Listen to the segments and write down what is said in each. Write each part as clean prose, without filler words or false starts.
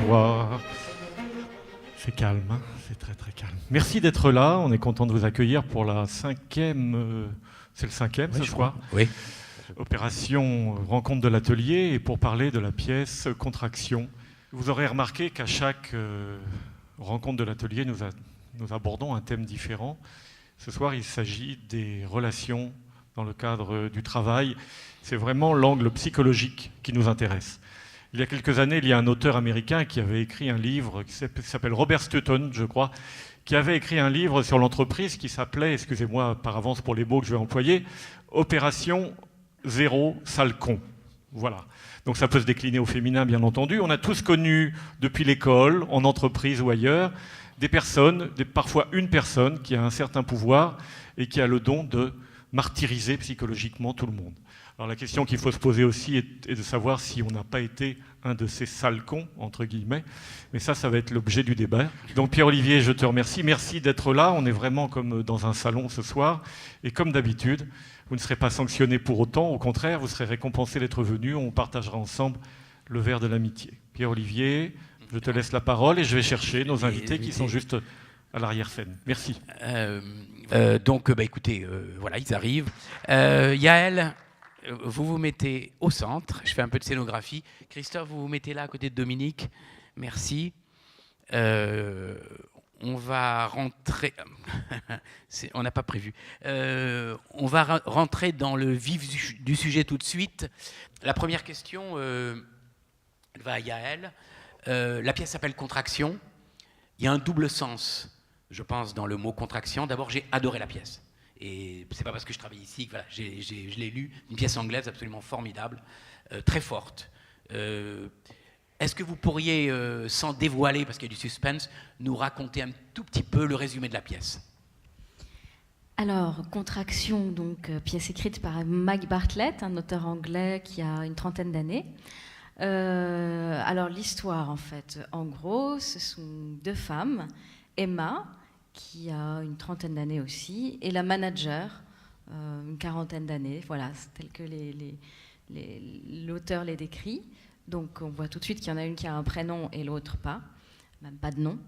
Bonsoir. C'est calme, hein, c'est très très calme. Merci d'être là, on est content de vous accueillir pour la 5e, c'est le 5e ce soir. Oui. Opération Rencontre de l'Atelier, et pour parler de la pièce Contraction. Vous aurez remarqué qu'à chaque rencontre de l'Atelier, nous abordons un thème différent. Ce soir, il s'agit des relations dans le cadre du travail. C'est vraiment l'angle psychologique qui nous intéresse. Il y a quelques années, il y a un auteur américain qui avait écrit un livre qui s'appelle Robert Stutton, je crois, qui avait écrit un livre sur l'entreprise qui s'appelait, excusez-moi par avance pour les mots que je vais employer, Opération Zéro Sale Con. Voilà. Donc ça peut se décliner au féminin, bien entendu. On a tous connu, depuis l'école, en entreprise ou ailleurs, des personnes, parfois une personne, qui a un certain pouvoir et qui a le don de martyriser psychologiquement tout le monde. Alors la question qu'il faut se poser aussi est de savoir si on n'a pas été un de ces sales cons, entre guillemets. Mais ça va être l'objet du débat. Donc Pierre-Olivier, je te remercie. Merci d'être là. On est vraiment comme dans un salon ce soir. Et comme d'habitude, vous ne serez pas sanctionné pour autant. Au contraire, vous serez récompensé d'être venu. On partagera ensemble le verre de l'amitié. Pierre-Olivier, je te laisse la parole et je vais chercher nos invités qui sont juste à l'arrière-scène. Merci. Donc, écoutez, voilà, ils arrivent. Yaël, vous vous mettez au centre. Je fais un peu de scénographie. Christophe, vous vous mettez là à côté de Dominique. Merci. On va rentrer... on n'a pas prévu. On va rentrer dans le vif du sujet tout de suite. La première question elle va à Yaël. La pièce s'appelle Contraction. Il y a un double sens, je pense, dans le mot contraction. D'abord, j'ai adoré la pièce. Et c'est pas parce que je travaille ici que voilà, je l'ai lu, une pièce anglaise absolument formidable, très forte. Est-ce que vous pourriez, sans dévoiler, parce qu'il y a du suspense, nous raconter un tout petit peu le résumé de la pièce ? Alors, Contraction, donc pièce écrite par Mike Bartlett, un auteur anglais qui a une trentaine d'années. Alors l'histoire, en fait, en gros, ce sont deux femmes, Emma, qui a une trentaine d'années aussi, et la manager, une quarantaine d'années, voilà, c'est tel que l'auteur les décrit. Donc on voit tout de suite qu'il y en a une qui a un prénom et l'autre pas, même pas de nom.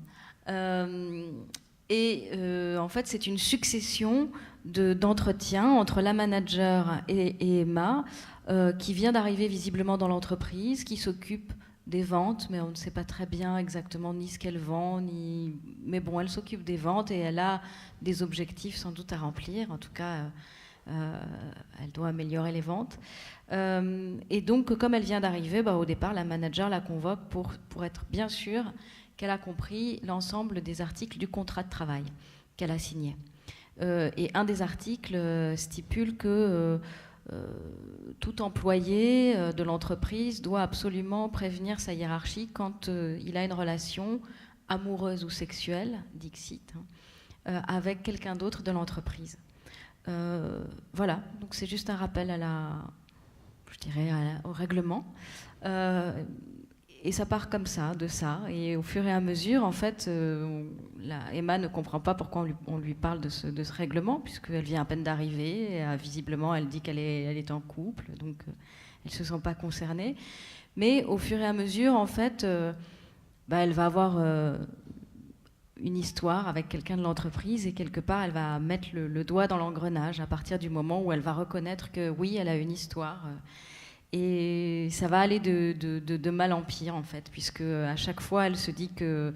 En fait, c'est une succession d'entretiens entre la manager et Emma, qui vient d'arriver visiblement dans l'entreprise, qui s'occupe des ventes, mais on ne sait pas très bien exactement ni ce qu'elle vend, mais bon, elle s'occupe des ventes et elle a des objectifs sans doute à remplir. En tout cas, elle doit améliorer les ventes. Et donc, comme elle vient d'arriver, au départ, la manager la convoque pour être bien sûre qu'elle a compris l'ensemble des articles du contrat de travail qu'elle a signé. Et un des articles stipule que tout employé de l'entreprise doit absolument prévenir sa hiérarchie quand il a une relation amoureuse ou sexuelle, dixit, avec quelqu'un d'autre de l'entreprise. Voilà, donc c'est juste un rappel au règlement. Et ça part comme ça, de ça. Et au fur et à mesure, en fait, Emma ne comprend pas pourquoi on lui parle de ce règlement, puisqu'elle vient à peine d'arriver. Et, visiblement, elle dit qu'elle est en couple, donc elle ne se sent pas concernée. Mais au fur et à mesure, en fait, elle va avoir une histoire avec quelqu'un de l'entreprise et quelque part, elle va mettre le doigt dans l'engrenage à partir du moment où elle va reconnaître que oui, elle a une histoire. Et ça va aller de mal en pire, en fait, puisque à chaque fois, elle se dit que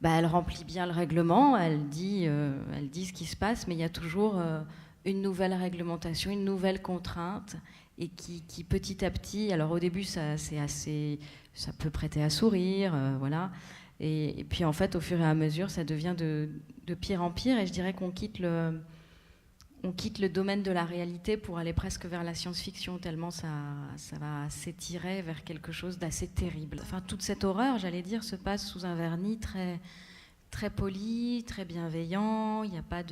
elle remplit bien le règlement, elle dit ce qui se passe, mais il y a toujours une nouvelle réglementation, une nouvelle contrainte, et qui petit à petit, alors au début, ça peut prêter à sourire, voilà, et puis en fait, au fur et à mesure, ça devient de pire en pire, et je dirais qu'on quitte le domaine de la réalité pour aller presque vers la science-fiction, tellement ça va s'étirer vers quelque chose d'assez terrible. Enfin, toute cette horreur, j'allais dire, se passe sous un vernis très, très poli, très bienveillant, il n'y a pas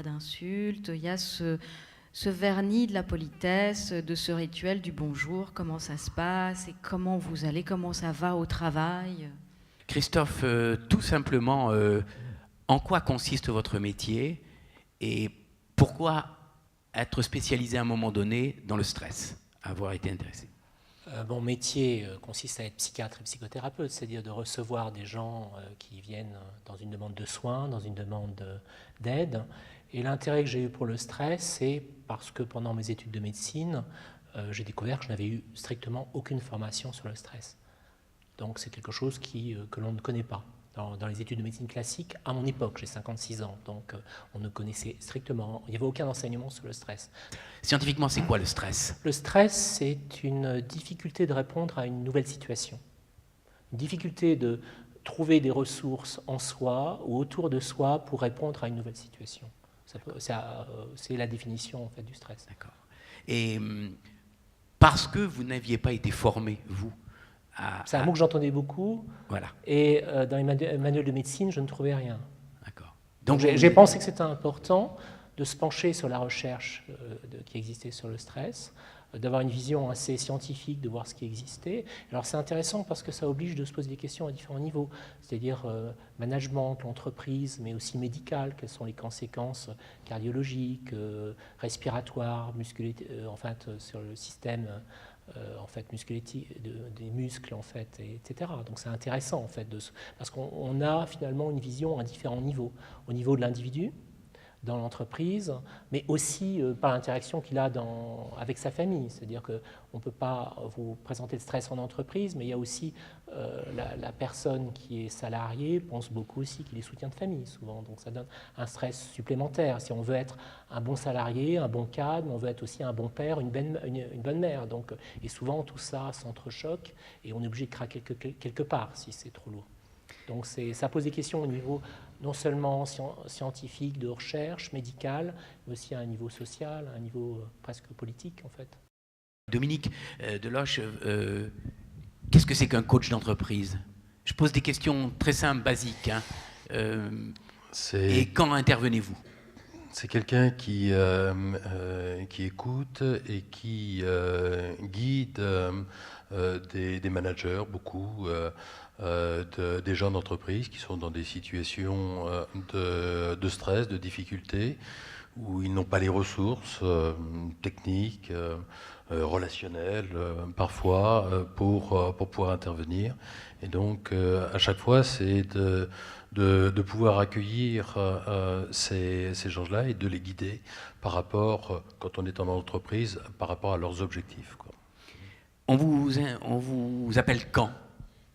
d'insultes, il y a ce vernis de la politesse, de ce rituel du bonjour, comment ça se passe, et comment vous allez, comment ça va au travail. Christophe, tout simplement, en quoi consiste votre métier et pourquoi être spécialisé à un moment donné dans le stress, avoir été intéressé? Mon métier consiste à être psychiatre et psychothérapeute, c'est-à-dire de recevoir des gens qui viennent dans une demande de soins, dans une demande d'aide. Et l'intérêt que j'ai eu pour le stress, c'est parce que pendant mes études de médecine, j'ai découvert que je n'avais eu strictement aucune formation sur le stress. Donc c'est quelque chose que l'on ne connaît pas. Dans les études de médecine classique, à mon époque, j'ai 56 ans, donc on ne connaissait strictement, il n'y avait aucun enseignement sur le stress. Scientifiquement, c'est quoi le stress? Le stress, c'est une difficulté de répondre à une nouvelle situation. Une difficulté de trouver des ressources en soi ou autour de soi pour répondre à une nouvelle situation. C'est la définition en fait, du stress. D'accord. Et parce que vous n'aviez pas été formé, vous, c'est un mot que j'entendais beaucoup. Voilà. Et dans les manuels de médecine, je ne trouvais rien. D'accord. Donc j'ai pensé que c'était important de se pencher sur la recherche qui existait sur le stress, d'avoir une vision assez scientifique de voir ce qui existait. Alors c'est intéressant parce que ça oblige de se poser des questions à différents niveaux, c'est-à-dire management, l'entreprise, mais aussi médical, quelles sont les conséquences cardiologiques, respiratoires, en fait, sur le système en fait, des muscles, en fait, etc. Donc c'est intéressant, en fait, parce qu'on a finalement une vision à différents niveaux. Au niveau de l'individu, dans l'entreprise, mais aussi par l'interaction qu'il a avec sa famille. C'est-à-dire qu'on ne peut pas vous présenter le stress en entreprise, mais il y a aussi la personne qui est salariée pense beaucoup aussi qu'il est soutien de famille, souvent. Donc ça donne un stress supplémentaire. Si on veut être un bon salarié, un bon cadre, on veut être aussi un bon père, une bonne mère. Donc, et souvent, tout ça s'entrechoque et on est obligé de craquer quelque part si c'est trop lourd. Donc ça pose des questions au niveau non seulement scientifique, de recherche, médical, mais aussi à un niveau social, à un niveau presque politique en fait. Dominique Deloche, qu'est-ce que c'est qu'un coach d'entreprise? Je pose des questions très simples, basiques. Hein. Et quand intervenez-vous? C'est quelqu'un qui écoute et qui guide des managers, beaucoup, des gens d'entreprise qui sont dans des situations de stress, de difficulté, où ils n'ont pas les ressources techniques, relationnelles, parfois, pour pouvoir intervenir. Et donc, à chaque fois, c'est de pouvoir accueillir ces gens-là et de les guider par rapport, quand on est en entreprise, par rapport à leurs objectifs, quoi. On vous appelle quand?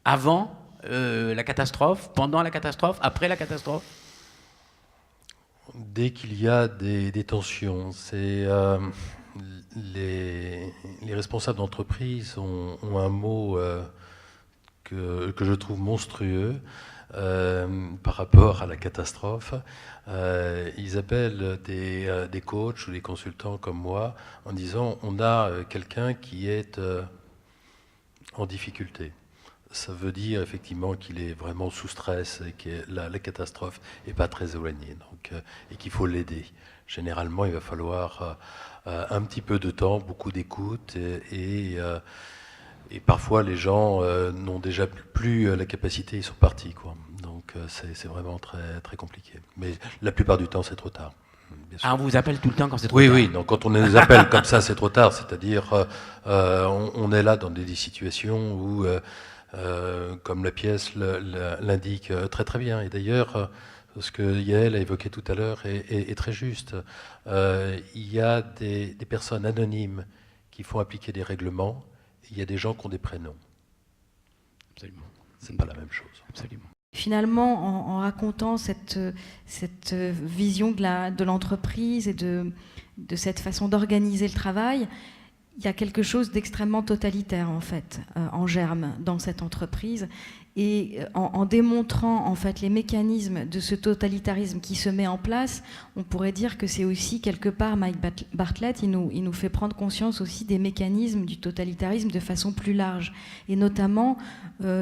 Avant la catastrophe, pendant la catastrophe, après la catastrophe? Dès qu'il y a des tensions, les responsables d'entreprise ont un mot que je trouve monstrueux par rapport à la catastrophe. Ils appellent des coachs ou des consultants comme moi en disant on a quelqu'un qui est en difficulté. Ça veut dire effectivement qu'il est vraiment sous stress et que la catastrophe n'est pas très éloignée, donc, et qu'il faut l'aider. Généralement, il va falloir un petit peu de temps, beaucoup d'écoute, et parfois les gens n'ont déjà plus la capacité, ils sont partis, quoi. Donc c'est vraiment très, très compliqué. Mais la plupart du temps, c'est trop tard. Ah, on vous appelle tout le temps quand c'est trop tard? Oui, donc quand on les appelle comme ça, c'est trop tard. C'est-à-dire, on est là dans des situations où, comme la pièce l'indique très très bien, et d'ailleurs, ce que Yael a évoqué tout à l'heure est très juste. Il y a des personnes anonymes qui font appliquer des règlements, et il y a des gens qui ont des prénoms. Absolument. C'est pas la même chose. Absolument. Finalement, en racontant cette vision de l'entreprise et de cette façon d'organiser le travail, il y a quelque chose d'extrêmement totalitaire, en fait, en germe dans cette entreprise. Et en démontrant, en fait, les mécanismes de ce totalitarisme qui se met en place, on pourrait dire que c'est aussi, quelque part, Mike Bartlett, il nous fait prendre conscience aussi des mécanismes du totalitarisme de façon plus large, et notamment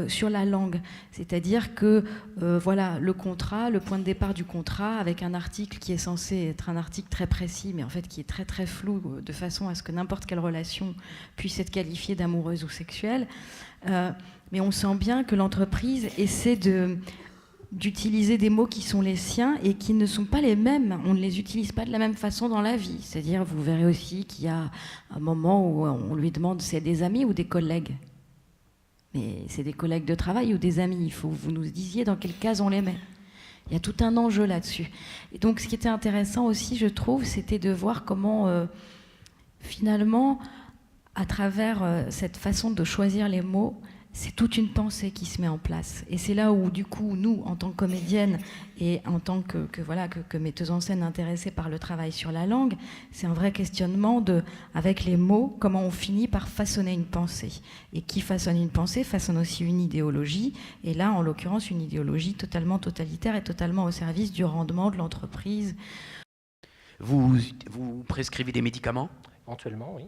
sur la langue. C'est-à-dire que, voilà, le contrat, le point de départ du contrat, avec un article qui est censé être un article très précis, mais en fait qui est très très flou, de façon à ce que n'importe quelle relation puisse être qualifiée d'amoureuse ou sexuelle. Mais on sent bien que l'entreprise essaie d'utiliser des mots qui sont les siens et qui ne sont pas les mêmes. On ne les utilise pas de la même façon dans la vie. C'est-à-dire, vous verrez aussi qu'il y a un moment où on lui demande c'est des amis ou des collègues. Mais c'est des collègues de travail ou des amis. Il faut que vous nous disiez dans quelle case on les met. Il y a tout un enjeu là-dessus. Et donc, ce qui était intéressant aussi, je trouve, c'était de voir comment, finalement, à travers cette façon de choisir les mots, c'est toute une pensée qui se met en place. Et c'est là où, du coup, nous, en tant que comédienne et en tant que metteuse en scène intéressée par le travail sur la langue, c'est un vrai questionnement de, avec les mots, comment on finit par façonner une pensée. Et qui façonne une pensée façonne aussi une idéologie. Et là, en l'occurrence, une idéologie totalement totalitaire et totalement au service du rendement de l'entreprise. Vous prescrivez des médicaments ? Éventuellement, oui.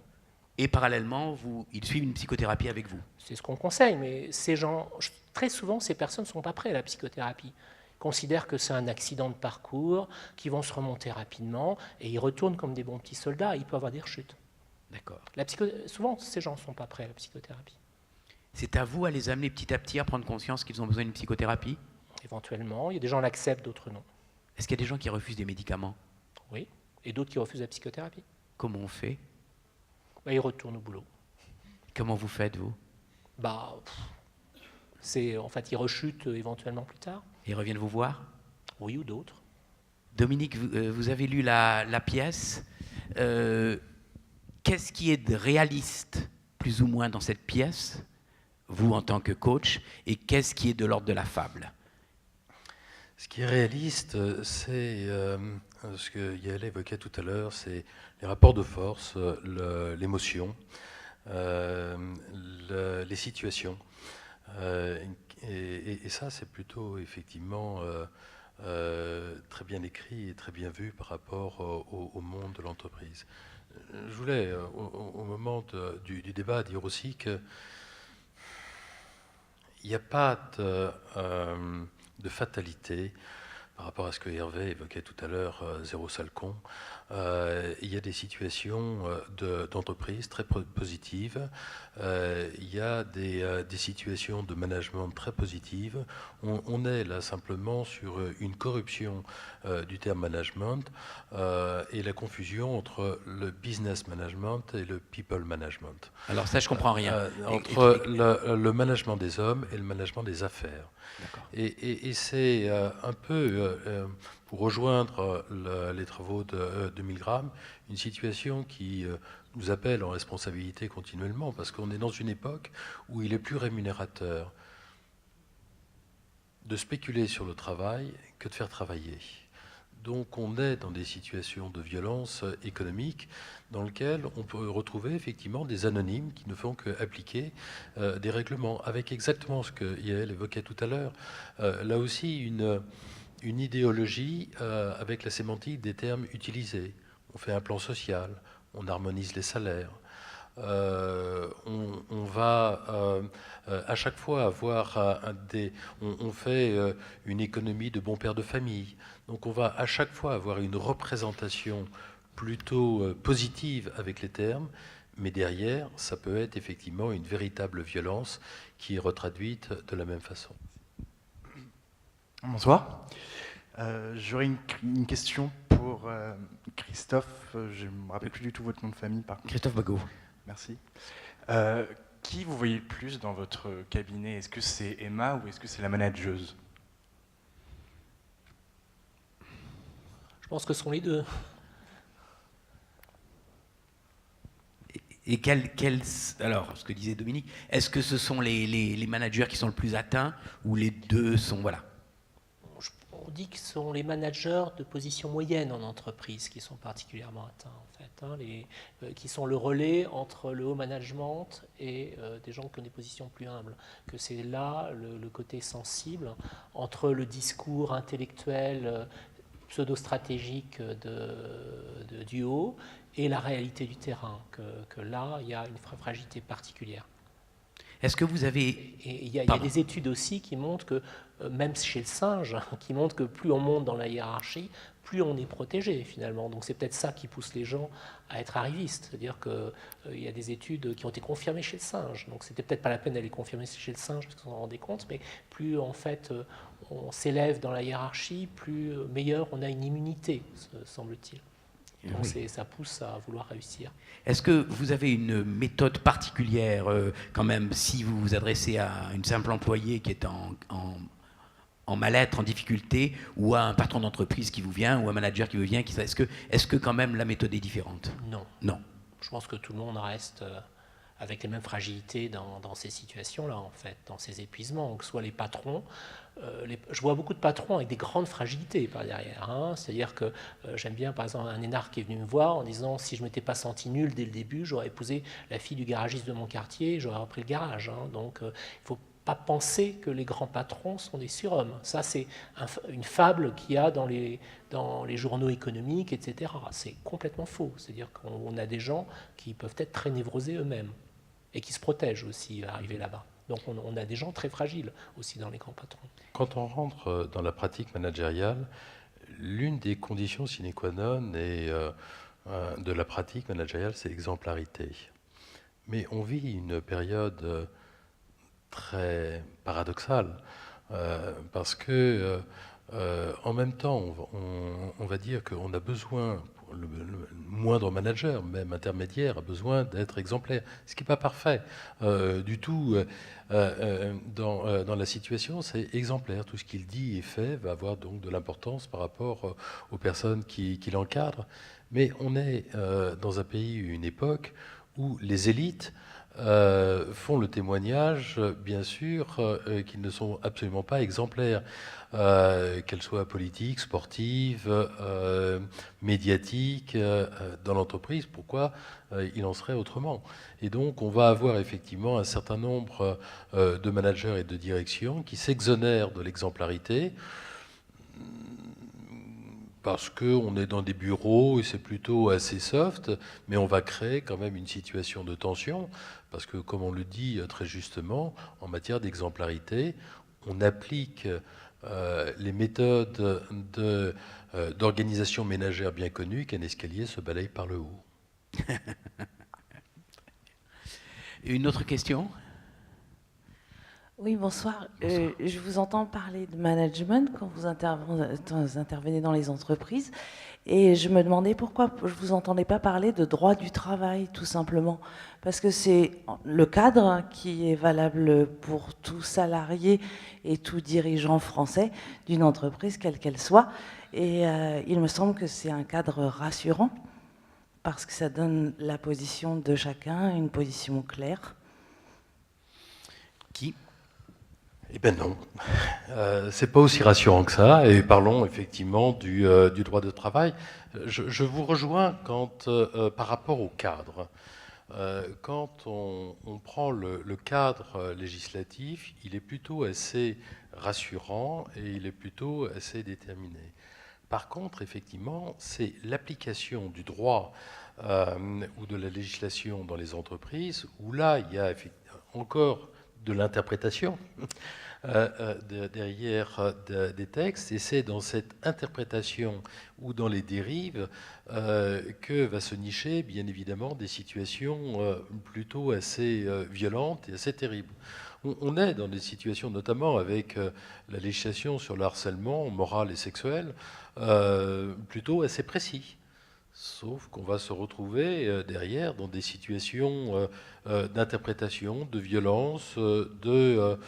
Et parallèlement, ils suivent une psychothérapie avec vous. C'est ce qu'on conseille, mais ces gens, très souvent, ces personnes ne sont pas prêtes à la psychothérapie. Ils considèrent que c'est un accident de parcours, qu'ils vont se remonter rapidement, et ils retournent comme des bons petits soldats, et ils peuvent avoir des rechutes. D'accord. Souvent, ces gens ne sont pas prêts à la psychothérapie. C'est à vous à les amener petit à petit à prendre conscience qu'ils ont besoin d'une psychothérapie ? Éventuellement, il y a des gens qui l'acceptent, d'autres non. Est-ce qu'il y a des gens qui refusent des médicaments ? Oui, et d'autres qui refusent la psychothérapie. Comment on fait ? Ils retournent au boulot. Comment vous faites, vous ? En fait, ils rechutent éventuellement plus tard. Ils reviennent vous voir ? Oui, ou d'autres. Dominique, vous avez lu la pièce. Qu'est-ce qui est de réaliste, plus ou moins, dans cette pièce, vous en tant que coach, et qu'est-ce qui est de l'ordre de la fable ? Ce qui est réaliste, c'est ce que Yael évoquait tout à l'heure, c'est les rapports de force, l'émotion, les situations. Et ça, c'est plutôt effectivement très bien écrit et très bien vu par rapport au monde de l'entreprise. Je voulais, au moment du débat, dire aussi qu'il n'y a pas de fatalité par rapport à ce que Hervé évoquait tout à l'heure, zéro sale con. Il y a des situations d'entreprise très positives. Il y a des situations de management très positives. On est là simplement sur une corruption du terme management et la confusion entre le business management et le people management. Alors ça, je comprends rien. Entre le management des hommes et le management des affaires. Et c'est un peu, pour rejoindre les travaux de Milgram, une situation qui nous appelle en responsabilité continuellement, parce qu'on est dans une époque où il est plus rémunérateur de spéculer sur le travail que de faire travailler. Donc on est dans des situations de violence économique dans lesquelles on peut retrouver effectivement des anonymes qui ne font qu'appliquer des règlements, avec exactement ce que Yael évoquait tout à l'heure. Là aussi, une idéologie avec la sémantique des termes utilisés. On fait un plan social, on harmonise les salaires. On va à chaque fois avoir on fait une économie de bons pères de famille. Donc on va à chaque fois avoir une représentation plutôt positive avec les termes, mais derrière, ça peut être effectivement une véritable violence qui est retraduite de la même façon. Bonsoir. J'aurais une question pour Christophe. Je ne me rappelle plus du tout votre nom de famille, par contre. Christophe Bagot. Merci. Qui vous voyez le plus dans votre cabinet ? Est-ce que c'est Emma ou est-ce que c'est la manageuse ? Je pense que ce sont les deux. Et alors, ce que disait Dominique, est-ce que ce sont les managers qui sont le plus atteints ou les deux sont, voilà. On dit que ce sont les managers de position moyenne en entreprise qui sont particulièrement atteints, en fait, qui sont le relais entre le haut management et des gens qui ont des positions plus humbles. Que c'est là le côté sensible entre le discours intellectuel pseudo-stratégique du haut et la réalité du terrain, que là, il y a une fragilité particulière. Est-ce que vous avez... Et il y a des études aussi qui montrent que, même chez le singe, qui montrent que plus on monte dans la hiérarchie, plus on est protégé finalement. Donc c'est peut-être ça qui pousse les gens à être arrivistes. C'est-à-dire qu'il y a des études qui ont été confirmées chez le singe. Donc c'était peut-être pas la peine d'aller confirmer chez le singe parce qu'on s'en rendait compte, mais plus en fait on s'élève dans la hiérarchie, plus meilleur on a une immunité, semble-t-il. Donc ça pousse à vouloir réussir. Est-ce que vous avez une méthode particulière, quand même, si vous vous adressez à une simple employée qui est en mal-être, en difficulté, ou à un patron d'entreprise qui vous vient, ou un manager qui vous vient, est-ce que quand même la méthode est différente? Non. Non. Je pense que tout le monde reste avec les mêmes fragilités dans ces situations-là, en fait, dans ces épuisements, que ce soit les patrons. Je vois beaucoup de patrons avec des grandes fragilités par derrière. Hein. C'est-à-dire que j'aime bien, par exemple, un énarque qui est venu me voir en disant si je ne m'étais pas senti nul dès le début, j'aurais épousé la fille du garagiste de mon quartier, j'aurais repris le garage. Hein. Donc, il ne faut pas penser que les grands patrons sont des surhommes. Ça, c'est une fable qu'il y a dans les journaux économiques, etc. C'est complètement faux. C'est-à-dire qu'on a des gens qui peuvent être très névrosés eux-mêmes et qui se protègent aussi à arriver là-bas. Donc on a des gens très fragiles aussi dans les grands patrons. Quand on rentre dans la pratique managériale, l'une des conditions sine qua non de la pratique managériale, c'est l'exemplarité. Mais on vit une période très paradoxale, parce que en même temps, on va dire qu'on a besoin, le moindre manager, même intermédiaire, a besoin d'être exemplaire, ce qui n'est pas parfait du tout. Dans la situation, c'est exemplaire. Tout ce qu'il dit et fait va avoir donc de l'importance par rapport aux personnes qui l'encadrent. Mais on est dans un pays, une époque où les élites font le témoignage, bien sûr, qu'ils ne sont absolument pas exemplaires, qu'elles soient politiques, sportives, médiatiques, dans l'entreprise. Pourquoi il en serait autrement? Et donc, on va avoir effectivement un certain nombre de managers et de directions qui s'exonèrent de l'exemplarité, parce qu'on est dans des bureaux et c'est plutôt assez soft, mais on va créer quand même une situation de tension, parce que, comme on le dit très justement, en matière d'exemplarité, on applique les méthodes d'organisation ménagère bien connues, qu'un escalier se balaye par le haut. Une autre question? Oui, bonsoir. Je vous entends parler de management quand vous intervenez dans les entreprises. Et je me demandais pourquoi je ne vous entendais pas parler de droit du travail, tout simplement. Parce que c'est le cadre qui est valable pour tout salarié et tout dirigeant français d'une entreprise, quelle qu'elle soit. Et il me semble que c'est un cadre rassurant, parce que ça donne la position de chacun, une position claire. Qui? Eh bien non, c'est pas aussi rassurant que ça, et parlons effectivement du droit de travail. Je vous rejoins par rapport au cadre. Quand on prend le cadre législatif, il est plutôt assez rassurant et il est plutôt assez déterminé. Par contre, effectivement, c'est l'application du droit ou de la législation dans les entreprises, où là, il y a encore de l'interprétation derrière des textes, et c'est dans cette interprétation ou dans les dérives que va se nicher, bien évidemment, des situations plutôt assez violentes et assez terribles. On est dans des situations, notamment avec la législation sur le harcèlement moral et sexuel, plutôt assez précis. Sauf qu'on va se retrouver derrière dans des situations d'interprétation, de violence, de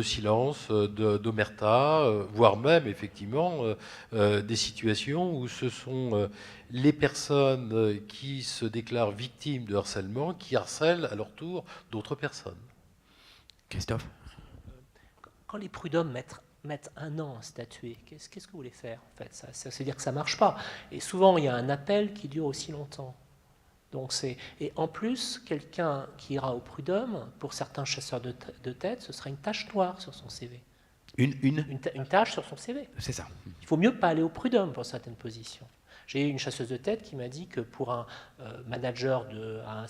silence, d'omerta, voire même effectivement des situations où ce sont les personnes qui se déclarent victimes de harcèlement qui harcèlent à leur tour d'autres personnes. Christophe? Quand les prud'hommes mettent 1 an à statuer, qu'est-ce que vous voulez faire en fait? Ça veut dire que ça ne marche pas. Et souvent, il y a un appel qui dure aussi longtemps. Donc et en plus, quelqu'un qui ira au prud'homme, pour certains chasseurs de tête, ce sera une tache noire sur son CV. Une tache sur son CV. C'est ça. Il faut mieux pas aller au prud'homme pour certaines positions. J'ai eu une chasseuse de tête qui m'a dit que pour un manager à un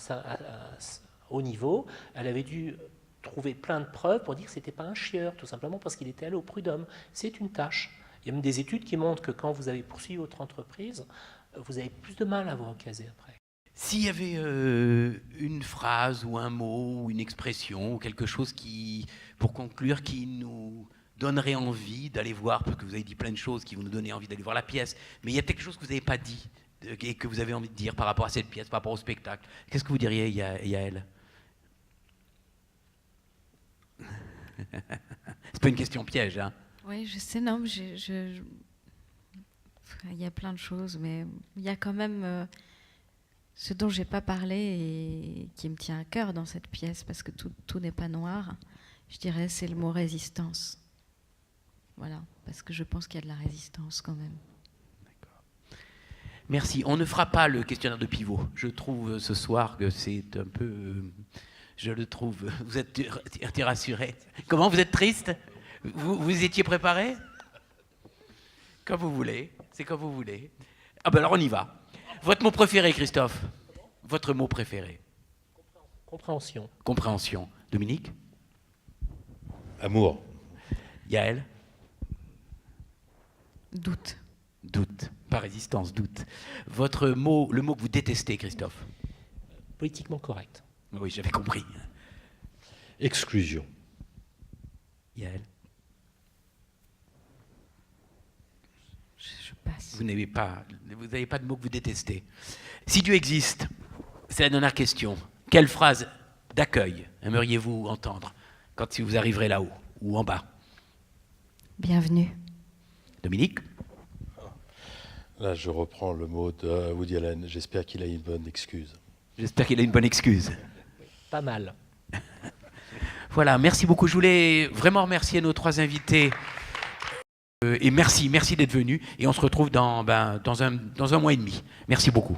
haut niveau, elle avait dû trouver plein de preuves pour dire que ce n'était pas un chieur, tout simplement parce qu'il était allé au prud'homme. C'est une tâche. Il y a même des études qui montrent que quand vous avez poursuivi votre entreprise, vous avez plus de mal à vous recaser après. S'il y avait une phrase ou un mot ou une expression ou quelque chose pour conclure qui nous donnerait envie d'aller voir, parce que vous avez dit plein de choses qui vont nous donner envie d'aller voir la pièce, mais il y a quelque chose que vous n'avez pas dit et que vous avez envie de dire par rapport à cette pièce, par rapport au spectacle. Qu'est-ce que vous diriez, Yael? C'est pas une question piège, hein? Oui, je sais, non, mais il y a plein de choses, mais il y a quand même ce dont j'ai pas parlé et qui me tient à cœur dans cette pièce, parce que tout n'est pas noir. Je dirais c'est le mot résistance. Voilà, parce que je pense qu'il y a de la résistance quand même. D'accord. Merci. On ne fera pas le questionnaire de pivot. Je trouve ce soir que c'est un peu... je le trouve... Vous êtes rassuré? Comment, vous êtes triste? Vous étiez préparé? Comme vous voulez. C'est comme vous voulez. Ah ben alors on y va. Votre mot préféré, Christophe? Votre mot préféré? Compréhension. Compréhension. Dominique? Amour. Yael? Doute. Doute. Pas résistance, doute. Votre mot, le mot que vous détestez, Christophe? Politiquement correct. Oui, j'avais compris. Exclusion. Yael? Je passe. Vous n'avez pas de mot que vous détestez. Si Dieu existe, c'est la dernière question. Quelle phrase d'accueil aimeriez-vous entendre quand vous arriverez là-haut ou en bas? Bienvenue. Dominique? Là, je reprends le mot de Woody Allen. J'espère qu'il a une bonne excuse. J'espère qu'il a une bonne excuse. Pas mal. Voilà, merci beaucoup. Je voulais vraiment remercier nos 3 invités. Et merci d'être venus. Et on se retrouve dans un mois et demi. Merci beaucoup.